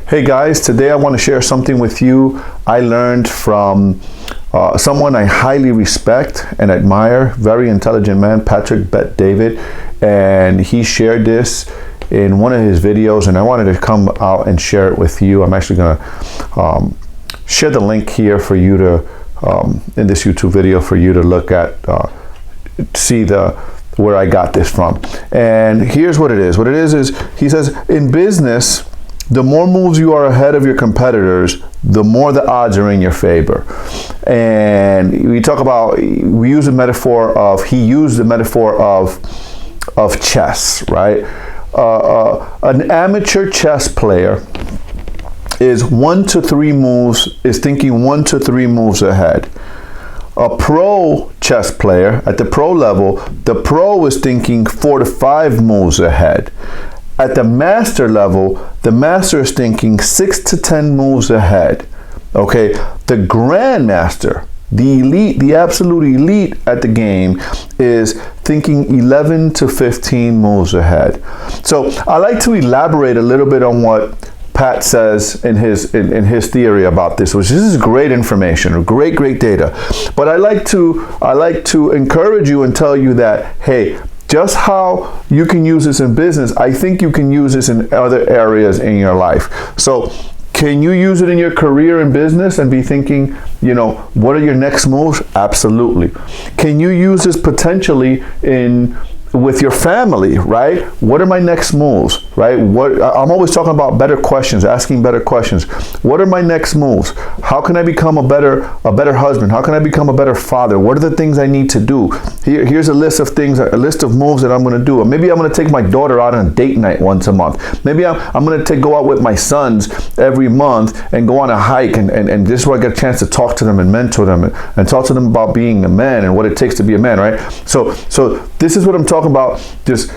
Hey guys, today I want to share something with you I learned from someone I highly respect and admire, very intelligent man, Patrick Bet-David, and he shared this in one of his videos and I wanted to come out and share it with you. I'm actually going to share the link here for you to, in this YouTube video, for you to look at, see where I got this from. And here's what it is. What it is he says, in business, the more moves you are ahead of your competitors, the more the odds are in your favor. And we talk about, we use a metaphor of, he used the metaphor of chess, right? An amateur chess player is 1 to 3 moves, is thinking 1 to 3 moves ahead. A pro chess player at the pro level, the pro is thinking 4 to 5 moves ahead. At the master level, the master is thinking 6 to 10 moves ahead. Okay, the grandmaster, the elite, the absolute elite at the game is thinking 11 to 15 moves ahead. So I like to elaborate a little bit on what Pat says in his theory about this, which this is great information, great data. But I like to encourage you and tell you that, hey, just how you can use this in business, I think you can use this in other areas in your life. So can you use it in your career and business and be thinking, you know, what are your next moves? Absolutely. Can you use this potentially with your family, right? What are my next moves, right? I'm always talking about better questions, asking better questions. What are my next moves? How can I become a better husband? How can I become a better father? What are the things I need to do? Here's a list of things, a list of moves that I'm going to do. Or maybe I'm going to take my daughter out on a date night once a month. Maybe I'm going to go out with my sons every month and go on a hike, and this is where I get a chance to talk to them and mentor them and talk to them about being a man and what it takes to be a man, right? So this is what I'm talking about, just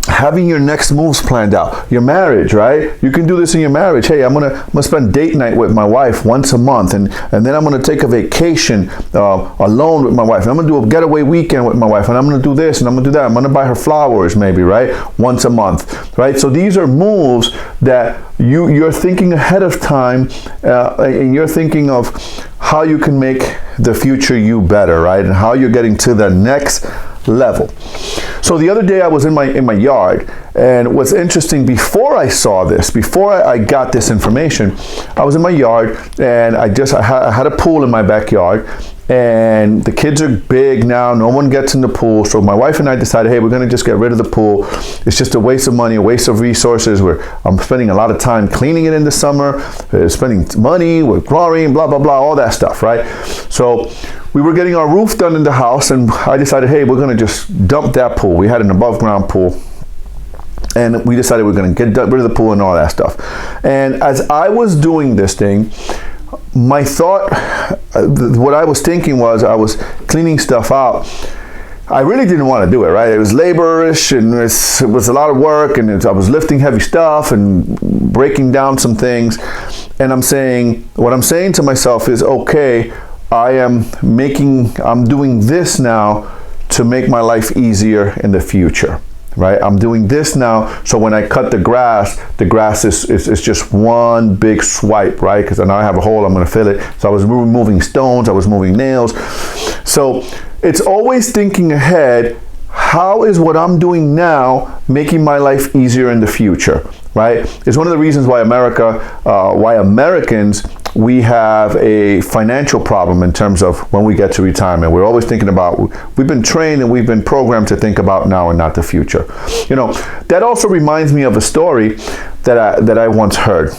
having your next moves planned out. Your marriage, right? You can do this in your marriage. Hey, I'm gonna spend date night with my wife once a month, and then I'm gonna take a vacation alone with my wife. And I'm gonna do a getaway weekend with my wife, and I'm gonna do this and I'm gonna do that. I'm gonna buy her flowers, maybe, right? Once a month, right? So these are moves that you're thinking ahead of time, and you're thinking of how you can make the future you better, right? And how you're getting to the next level. So the other day I was in my yard, and what's interesting, before I saw this, before I got this information, I was in my yard and I had a pool in my backyard, and the kids are big now, no one gets in the pool, so my wife and I decided, hey, we're gonna just get rid of the pool. It's just a waste of money, a waste of resources. I'm spending a lot of time cleaning it in the summer, spending money with chlorine, blah blah blah, all that stuff, right? So we were getting our roof done in the house, and I decided, hey, we're gonna just dump that pool. We had an above ground pool, and we decided we're gonna get rid of the pool and all that stuff. And as I was doing this thing, my thought, what I was thinking was, I was cleaning stuff out. I really didn't want to do it, right? It was laborious, and it was a lot of work, and I was lifting heavy stuff and breaking down some things. And what I'm saying to myself is, okay, I'm doing this now to make my life easier in the future, right? I'm doing this now, so when I cut the grass is just one big swipe, right? Because now I have a hole, I'm gonna fill it. So I was moving stones, I was moving nails. So it's always thinking ahead, how is what I'm doing now making my life easier in the future, right? It's one of the reasons why Americans, we have a financial problem in terms of when we get to retirement. We're always thinking about, we've been trained and we've been programmed to think about now and not the future. You know, that also reminds me of a story that I once heard.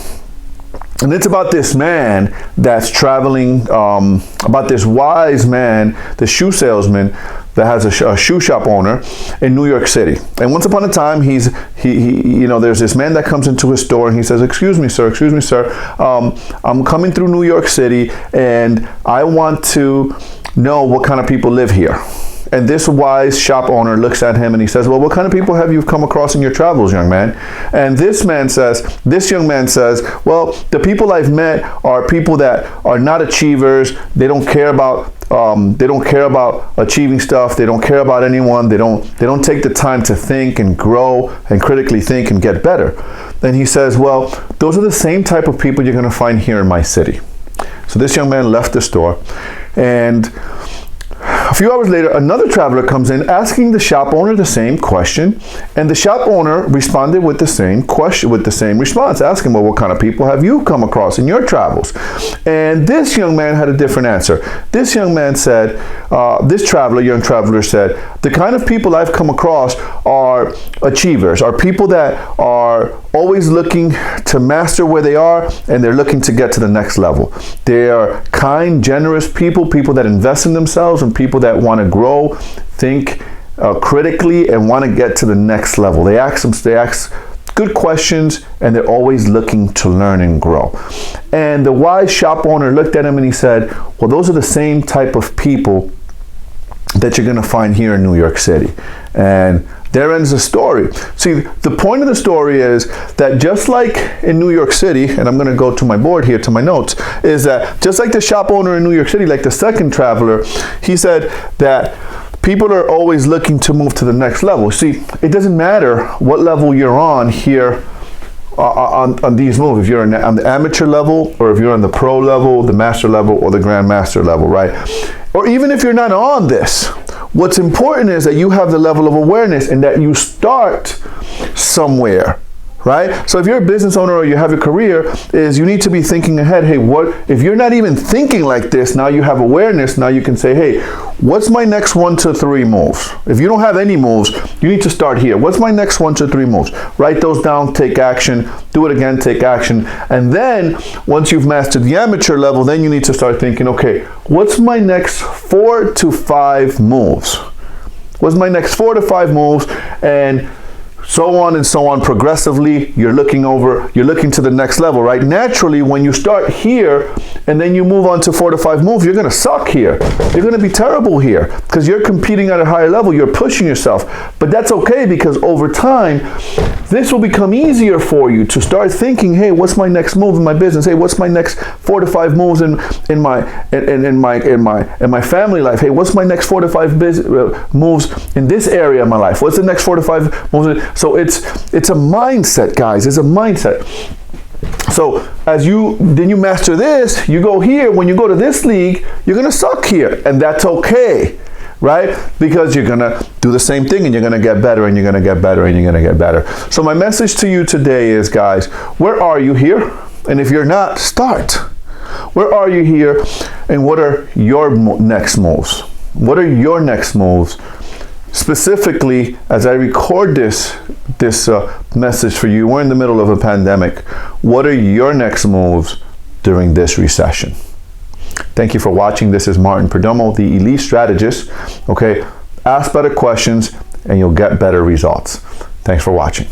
And it's about this man that's traveling, about this wise man, the shoe salesman that has a shoe shop owner in New York City. And once upon a time, there's this man that comes into his store and he says, excuse me, sir, I'm coming through New York City and I want to know what kind of people live here. And this wise shop owner looks at him and he says, well, what kind of people have you come across in your travels, young man? And this young man says, well, the people I've met are people that are not achievers. They don't care about achieving stuff. They don't care about anyone. They don't take the time to think and grow and critically think and get better. Then he says, well, those are the same type of people you're going to find here in my city. So this young man left the store, and a few hours later, another traveler comes in asking the shop owner the same question, and the shop owner responded with the same question, with the same response, asking, well, what kind of people have you come across in your travels? And this young man had a different answer. This young man said, young traveler said, the kind of people I've come across are achievers, are people that are always looking to master where they are, and they're looking to get to the next level. They are kind, generous people that invest in themselves, and people that want to grow, think critically, and want to get to the next level. They ask good questions, and they're always looking to learn and grow. And the wise shop owner looked at him and he said, well, those are the same type of people that you're going to find here in New York City. And there ends the story. See, the point of the story is that just like in New York City, and I'm going to go to my board here, to my notes, is that just like the shop owner in New York City, like the second traveler, he said that people are always looking to move to the next level. See, it doesn't matter what level you're on here on these moves, if you're on the amateur level, or if you're on the pro level, the master level, or the grandmaster level, right? Or even if you're not on this, what's important is that you have the level of awareness and that you start somewhere, right? So if you're a business owner or you have a career, is you need to be thinking ahead. Hey, what if you're not even thinking like this? Now you have awareness. Now you can say, hey, what's my next 1 to 3 moves? If you don't have any moves, you need to start here. What's my next 1 to 3 moves? Write those down, take action, do it again, take action. And then once you've mastered the amateur level, then you need to start thinking, okay, what's my next 4 to 5 moves? What's my next 4 to 5 moves? And so on and so on, progressively, you're looking to the next level, right? Naturally, when you start here and then you move on to 4 to 5 moves, you're going to suck here. You're going to be terrible here because you're competing at a higher level. You're pushing yourself. But that's okay, because over time, this will become easier for you to start thinking, hey, what's my next move in my business? Hey, what's my next 4 to 5 moves in my family life? Hey, what's my next 4 to 5 moves in this area of my life? What's the next 4 to 5 moves? So it's a mindset, guys. It's a mindset. So as you master this, you go here. When you go to this league, you're gonna suck here, and that's okay, right? Because you're gonna do the same thing, and you're gonna get better, and you're gonna get better, and you're gonna get better. So my message to you today is, guys, where are you here? And if you're not, start. Where are you here? And what are your next moves? What are your next moves? Specifically, as I record this message for you, we're in the middle of a pandemic. What are your next moves during this recession? Thank you for watching. This is Martin Perdomo, the Elite Strategist. Okay, ask better questions and you'll get better results. Thanks for watching.